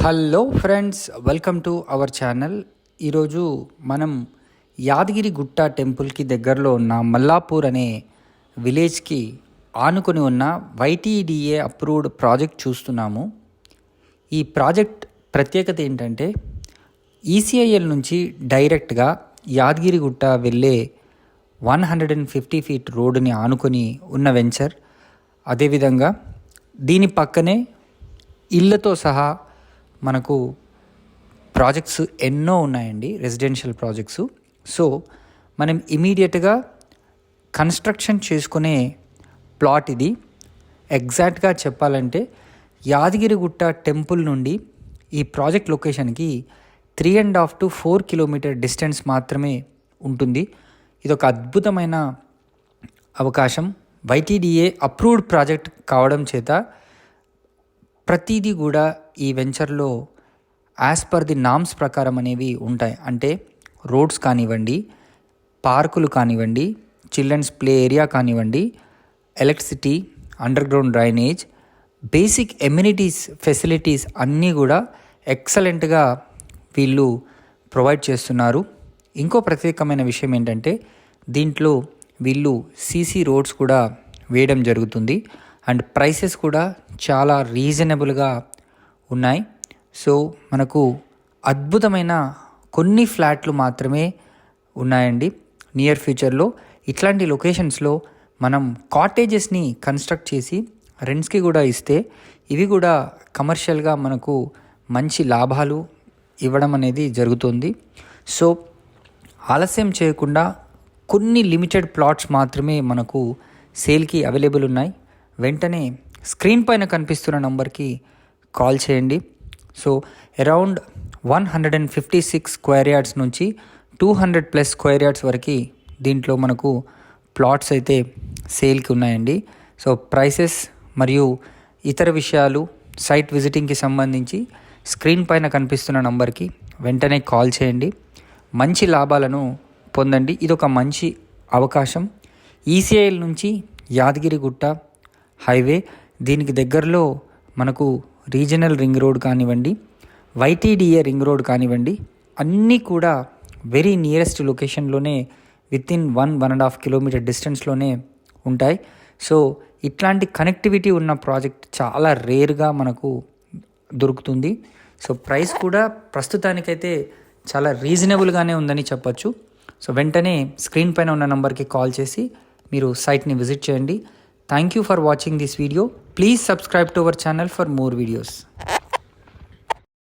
Hello friends, welcome to our channel. ఈరోజు మనం యాదగిరి గుట్ట టెంపుల్కి దగ్గరలో ఉన్న మల్లాపూర్ అనే విలేజ్కి ఆనుకొని ఉన్న వైటీడీఏ అప్రూవ్డ్ ప్రాజెక్ట్ చూస్తున్నాము. ఈ ప్రాజెక్ట్ ప్రత్యేకత ఏంటంటే ఈసీఐఎల్ నుంచి డైరెక్ట్గా యాదగిరి గుట్ట వెళ్ళే 150 ఫీట్ రోడ్డుని ఆనుకొని ఉన్న వెంచర్. అదేవిధంగా దీని పక్కనే ఇళ్ళతో సహా మనకు ప్రాజెక్ట్స్ ఎన్నో ఉన్నాయండి, రెసిడెన్షియల్ ప్రాజెక్ట్స్. సో మనం ఇమీడియట్గా కన్స్ట్రక్షన్ చేసుకునే ప్లాట్ ఇది. ఎగ్జాక్ట్గా చెప్పాలంటే యాదగిరిగుట్ట టెంపుల్ నుండి ఈ ప్రాజెక్ట్ లొకేషన్కి 3.5 to 4 కిలోమీటర్ డిస్టెన్స్ మాత్రమే ఉంటుంది. ఇది ఒక అద్భుతమైన అవకాశం. వైటీడీఏ అప్రూవ్డ్ ప్రాజెక్ట్ కావడం చేత ప్రతిదీ కూడా ఈ వెంచర్లో యాజ్ పర్ ది నామ్స్ ప్రకారం అనేవి ఉంటాయి. అంటే రోడ్స్ కానివ్వండి, పార్కులు కానివ్వండి, చిల్డ్రన్స్ ప్లే ఏరియా కానివ్వండి, electricity, under ground drainage, basic amenities facilities అన్నీ కూడా ఎక్సలెంట్గా వీళ్ళు ప్రొవైడ్ చేస్తున్నారు. ఇంకో ప్రత్యేకమైన విషయం ఏంటంటే దీంట్లో వీళ్ళు సీసీ రోడ్స్ కూడా వేయడం జరుగుతుంది. అండ్ ప్రైసెస్ కూడా చాలా రీజనబుల్గా ఉన్నాయి. సో మనకు అద్భుతమైన కొన్ని ఫ్లాట్లు మాత్రమే ఉన్నాయండి నియర్ ఫ్యూచర్లో. ఇట్లాంటి లొకేషన్స్లో మనం కాటేజెస్ని కన్స్ట్రక్ట్ చేసి రెంట్స్కి కూడా ఇస్తే ఇవి కూడా కమర్షియల్గా మనకు మంచి లాభాలు ఇవ్వడం అనేది జరుగుతుంది. సో ఆలస్యం చేయకుండా కొన్ని లిమిటెడ్ ప్లాట్స్ మాత్రమే మనకు సేల్కి అవైలబుల్ ఉన్నాయి. వెంటనే స్క్రీన్ పైన కనిపిస్తున్న నంబర్కి కాల్ చేయండి. సో అరౌండ్ 156 స్క్వేర్ యార్డ్స్ నుంచి 200+ స్క్వేర్ యార్డ్స్ వరకు దీంట్లో మనకు ప్లాట్స్ అయితే సేల్కి ఉన్నాయండి. సో ప్రైసెస్ మరియు ఇతర విషయాలు సైట్ విజిటింగ్కి సంబంధించి స్క్రీన్ పైన కనిపిస్తున్న నంబర్కి వెంటనే కాల్ చేయండి. మంచి లాభాలను పొందండి. ఇది ఒక మంచి అవకాశం. ఈసీఐఎల్ నుంచి యాదగిరిగుట్ట హైవే, దీనికి దగ్గరలో మనకు రీజనల్ రింగ్ రోడ్ కానివ్వండి, వైటీడీఏ రింగ్ రోడ్ కానివ్వండి, అన్నీ కూడా వెరీ నియరెస్ట్ లొకేషన్లోనే వితిన్ 1.5 కిలోమీటర్ డిస్టెన్స్లోనే ఉంటాయి. సో ఇట్లాంటి కనెక్టివిటీ ఉన్న ప్రాజెక్ట్ చాలా రేర్గా మనకు దొరుకుతుంది. సో ప్రైస్ కూడా ప్రస్తుతానికైతే చాలా రీజనబుల్గానే ఉందని చెప్పచ్చు. సో వెంటనే స్క్రీన్ పైన ఉన్న నంబర్కి కాల్ చేసి మీరు సైట్ని విజిట్ చేయండి. Thank you for watching this video. Please subscribe to our channel for more videos.